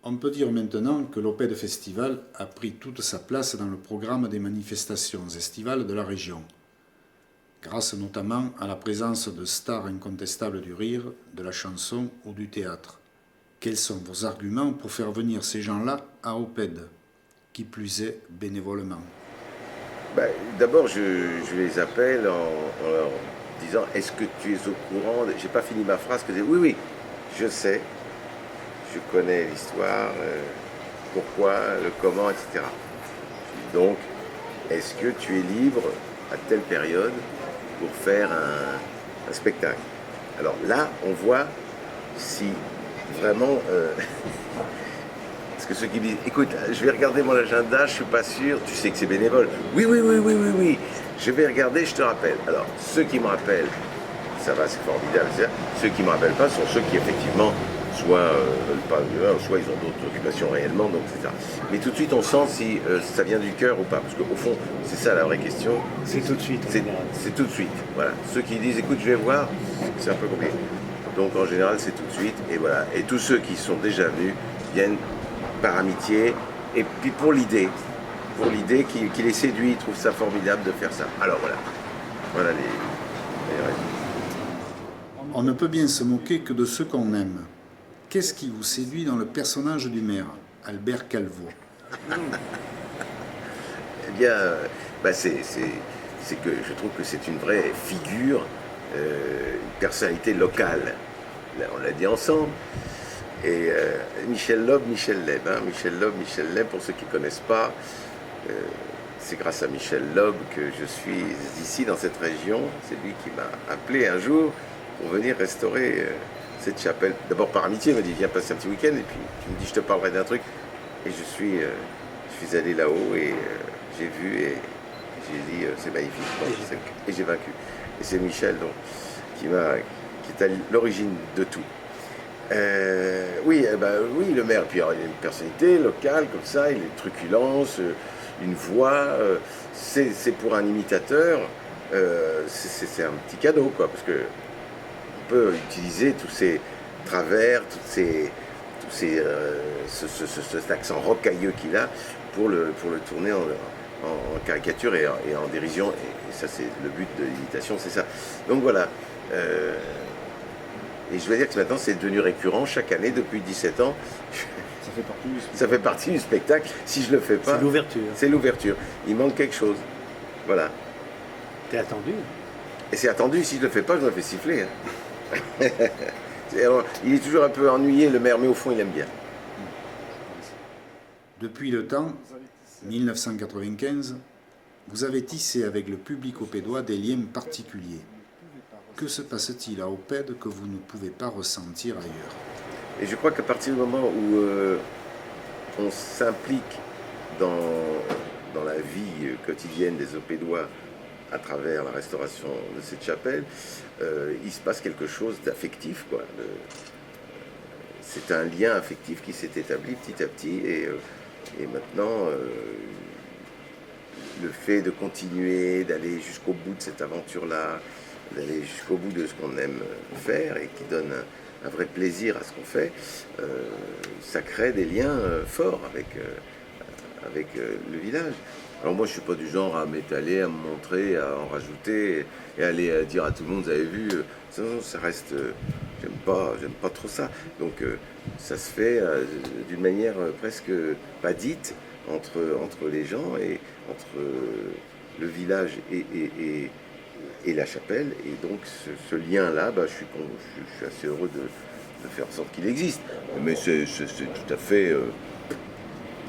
On peut dire maintenant que l'Oped Festival a pris toute sa place dans le programme des manifestations estivales de la région, grâce notamment à la présence de stars incontestables du rire, de la chanson ou du théâtre. Quels sont vos arguments pour faire venir ces gens-là à Oped, qui plus est bénévolement? D'abord, je les appelle en leur disant: est-ce que tu es au courant J'ai pas fini ma phrase que je dis: oui, oui, je sais, je connais l'histoire, pourquoi, le comment, etc. Donc, est-ce que tu es libre à telle période pour faire un spectacle? Alors là, on voit si vraiment. Parce que ceux qui me disent: écoute, je vais regarder mon agenda, je suis pas sûr, tu sais que c'est bénévole. Oui, oui, oui, oui, oui, oui. Je vais regarder, je te rappelle. Alors, ceux qui me rappellent, ça va, c'est formidable. Ceux qui ne me rappellent pas sont ceux qui, effectivement, soit veulent pas venir, soit ils ont d'autres occupations réellement, donc c'est ça. Mais tout de suite, on sent si ça vient du cœur ou pas. Parce qu'au fond, c'est ça la vraie question. C'est tout de suite. C'est tout de suite. Voilà. Ceux qui disent: écoute, je vais voir, c'est un peu compliqué. Donc en général, c'est tout de suite. Et voilà. Et tous ceux qui sont déjà venus viennent par amitié et puis pour l'idée qui les séduit, ils trouvent ça formidable de faire ça. Alors voilà les raisons. On ne peut bien se moquer que de ceux qu'on aime. Qu'est-ce qui vous séduit dans le personnage du maire, Albert Calvo? Eh bien, c'est que je trouve que c'est une vraie figure, une personnalité locale. Là, on l'a dit ensemble. Et Michel Loeb, Michel Leb. Michel Loeb, Michel Leb, pour ceux qui ne connaissent pas, c'est grâce à Michel Loeb que je suis ici dans cette région. C'est lui qui m'a appelé un jour pour venir restaurer cette chapelle. D'abord par amitié, il m'a dit: viens passer un petit week-end. Et puis tu me dis: je te parlerai d'un truc. Et je suis allé là-haut et j'ai vu et j'ai dit: c'est magnifique. Et j'ai vaincu. Et c'est Michel donc, qui est à l'origine de tout. Oui, le maire, puis il a une personnalité locale comme ça, il a une truculence, une voix, c'est pour un imitateur, c'est un petit cadeau, quoi, parce que on peut utiliser tous ces travers, cet accent rocailleux qu'il a pour le tourner en caricature et en dérision, et ça c'est le but de l'imitation, c'est ça. Donc voilà. Et je dois dire que maintenant, c'est devenu récurrent chaque année depuis 17 ans. Ça fait partie du spectacle. Si je ne le fais pas, c'est l'ouverture. C'est l'ouverture. Il manque quelque chose. Voilà. T'es attendu. Et c'est attendu. Si je ne le fais pas, je me fais siffler. Alors, il est toujours un peu ennuyé, le maire, mais au fond, il aime bien. Depuis le temps, 1995, vous avez tissé avec le public opédois des liens particuliers. Que se passe-t-il à Oped que vous ne pouvez pas ressentir ailleurs? Et je crois qu'à partir du moment où on s'implique dans la vie quotidienne des Opédois à travers la restauration de cette chapelle, il se passe quelque chose d'affectif, quoi. C'est un lien affectif qui s'est établi petit à petit et maintenant le fait de continuer, d'aller jusqu'au bout de cette aventure-là, d'aller jusqu'au bout de ce qu'on aime faire et qui donne un vrai plaisir à ce qu'on fait, ça crée des liens forts avec le village. Alors moi je suis pas du genre à m'étaler, à me montrer, à en rajouter et aller dire à tout le monde: vous avez vu, ça reste, j'aime pas trop ça. Donc ça se fait d'une manière presque pas dite entre les gens et entre le village et la chapelle, et donc ce lien-là, je suis assez heureux de faire en sorte qu'il existe. Mais c'est tout à fait...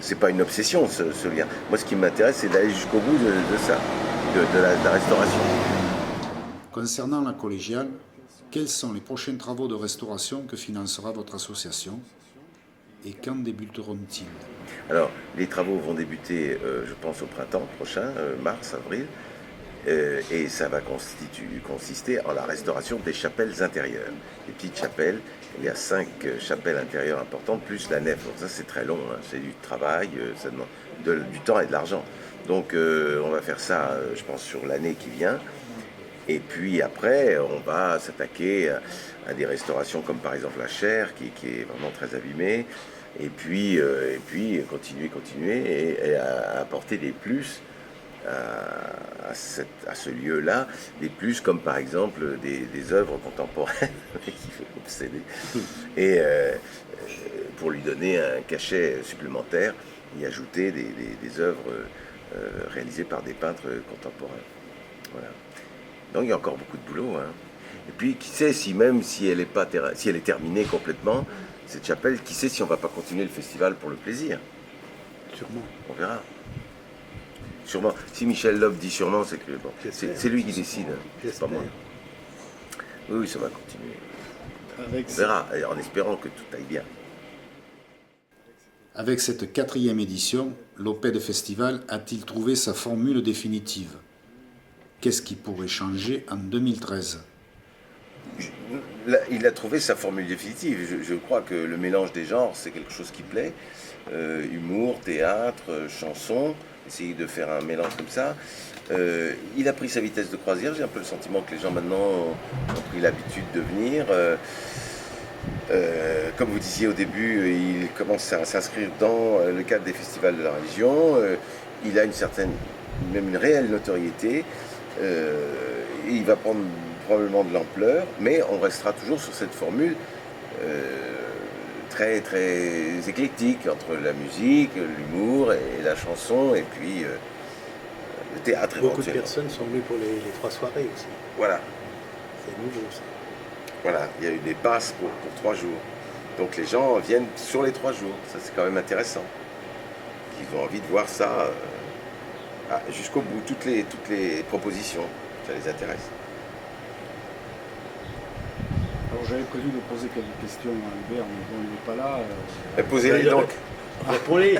c'est pas une obsession, ce lien. Moi, ce qui m'intéresse, c'est d'aller jusqu'au bout de ça, de la restauration. Concernant la collégiale, quels sont les prochains travaux de restauration que financera votre association et quand débuteront-ils? Alors, les travaux vont débuter, je pense, au printemps prochain, mars, avril. Et ça va consister en la restauration des chapelles intérieures. Les petites chapelles, il y a 5 chapelles intérieures importantes, plus la nef. Donc ça c'est très long, hein. C'est du travail, ça demande du temps et de l'argent. Donc on va faire ça, je pense, sur l'année qui vient. Et puis après, on va s'attaquer à des restaurations comme par exemple la chaire, qui est vraiment très abîmée. et puis continuer et à apporter des plus à ce lieu-là, des plus comme par exemple des œuvres contemporaines qui fait obséder, et pour lui donner un cachet supplémentaire, y ajouter des œuvres réalisées par des peintres contemporains. Voilà. Donc il y a encore beaucoup de boulot. Hein. Et puis qui sait si même si elle est terminée complètement, cette chapelle, qui sait si on ne va pas continuer le festival pour le plaisir. Sûrement. On verra. Sûrement. Si Michel Loeb dit sûrement, c'est que bon, c'est lui qui décide, c'est pas moi. Oui, ça va continuer. On verra, en espérant que tout aille bien. Avec cette 4e édition, l'Opède Festival a-t-il trouvé sa formule définitive? Qu'est-ce qui pourrait changer en 2013? Il a trouvé sa formule définitive. Je crois que le mélange des genres, c'est quelque chose qui plaît. Humour, théâtre, chanson, essayer de faire un mélange comme ça. Il a pris sa vitesse de croisière. J'ai un peu le sentiment que les gens maintenant ont pris l'habitude de venir. Comme vous disiez au début, il commence à s'inscrire dans le cadre des festivals de la région. Il a même une réelle notoriété. Il va prendre probablement de l'ampleur, mais on restera toujours sur cette formule très très éclectique entre la musique, l'humour et la chanson, et puis le théâtre éventuellement. Beaucoup de personnes sont venues pour les 3 soirées aussi. Voilà. C'est nouveau ça. Voilà, il y a eu des passes pour 3 jours. Donc les gens viennent sur les 3 jours. Ça, c'est quand même intéressant. Ils ont envie de voir ça jusqu'au bout, toutes les propositions. Ça les intéresse. Alors j'avais prévu de poser quelques questions à Albert, mais bon, il n'est pas là. Posez-les donc. Réponds-les.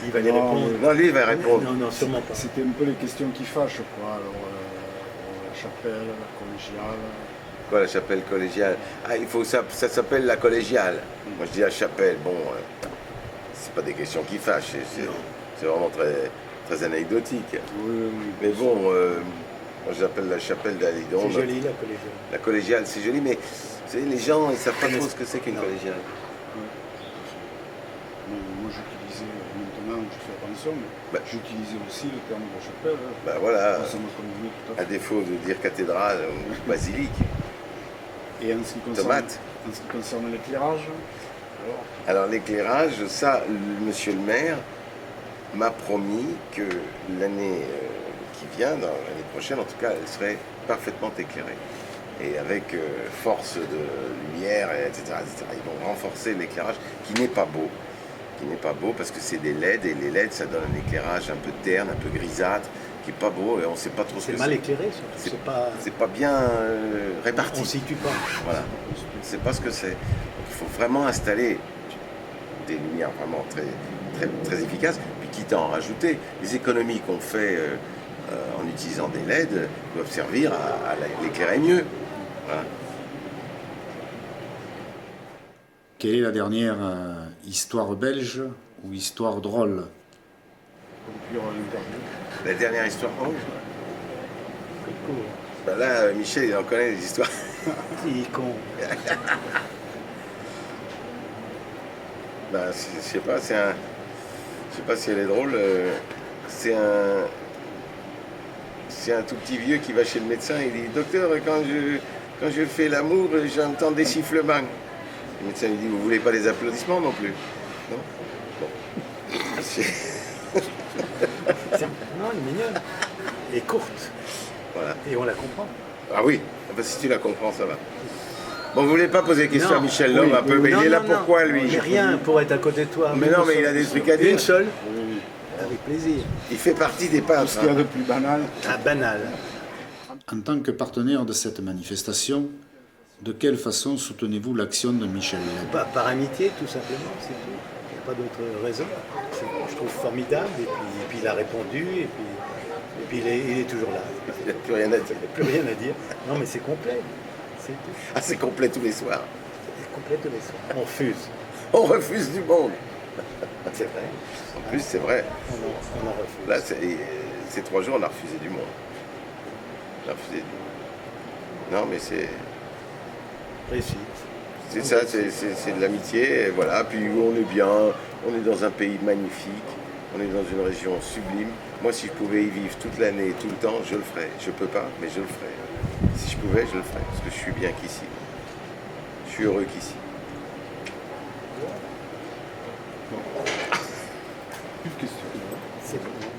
Il va les répondre. Non, lui, il va répondre. Non, sûrement pas. C'était un peu les questions qui fâchent, quoi. Alors, la chapelle, la collégiale. Quoi, la chapelle collégiale? Ça s'appelle la collégiale. Moi, je dis la chapelle. Bon, c'est pas des questions qui fâchent. C'est vraiment très, très anecdotique. Oui. Mais bon, moi, j'appelle la chapelle d'Alidon. C'est joli, la collégiale. La collégiale, c'est joli, mais vous savez, les gens, ils savent pas trop ce que c'est qu'une collégiale. Moi, j'utilisais, maintenant, je fais attention, mais j'utilisais aussi le terme de chapelle. Ben voilà, Ça me convenait tout à à fait. défaut de dire cathédrale ou basilique. Et en ce qui concerne l'éclairage, Alors l'éclairage, ça, monsieur le maire m'a promis que l'année qui vient, dans l'année prochaine en tout cas, elle serait parfaitement éclairée. Et avec force de lumière, etc., etc. Ils vont renforcer l'éclairage qui n'est pas beau. Parce que c'est des LED, et les LED, ça donne un éclairage un peu terne, un peu grisâtre, qui n'est pas beau, et on ne sait pas trop ce que c'est. C'est mal éclairé, surtout. C'est pas bien réparti. On ne situe pas. Voilà. C'est pas ce que c'est. Donc, il faut vraiment installer des lumières vraiment très, très, très efficaces, puis quitte à en rajouter. Les économies qu'on fait en utilisant des LED doivent servir à l'éclairer mieux. Voilà. Quelle est la dernière histoire belge ou histoire drôle? conclure l'interview. La dernière histoire. Oh. Quel cool. Ben là, Michel, il en connaît les histoires. Il est con. Ben, je sais pas, je sais pas si elle est drôle. C'est un tout petit vieux qui va chez le médecin et il dit: docteur, quand je fais l'amour, j'entends des sifflements. Le médecin lui dit: vous voulez pas des applaudissements non plus? Non. Bon. Non, elle est mignonne. Elle est courte. Voilà. Et on la comprend. Ah oui, ben, si tu la comprends, ça va. Bon, vous voulez pas poser des questions Non. à Michel Loeb un peu, mais Non, il est là non, pourquoi, non. lui? J'ai rien pour être à côté de toi. Mais non, mais il a des trucs à dire. Une seule. Avec plaisir. Il fait partie des Tout peintres. ce qu'il y a de plus banal. Ah, banal. En tant que partenaire de cette manifestation, de quelle façon soutenez-vous l'action de Michel Loeb? Par amitié, tout simplement, c'est tout. Il n'y a pas d'autre raison. Je trouve formidable. Et puis il a répondu. Et puis il est toujours là. Il n'y a plus rien à dire. Il n'y a plus rien à dire. Non, mais c'est complet. C'est tout. Ah, c'est complet tous les soirs. C'est complet tous les soirs. On refuse. On refuse du monde. C'est vrai. En plus, c'est vrai. On en refuse. Là, ces 3 jours, on a refusé du monde. On a refusé du monde. Non, mais c'est Réussite. C'est ça, c'est de l'amitié, et voilà. Puis on est bien, on est dans un pays magnifique, on est dans une région sublime. Moi, si je pouvais y vivre toute l'année, tout le temps, je le ferais. Je peux pas, mais je le ferais. Si je pouvais, je le ferais, parce que je suis bien qu'ici. Je suis heureux qu'ici. Plus de questions. C'est bon.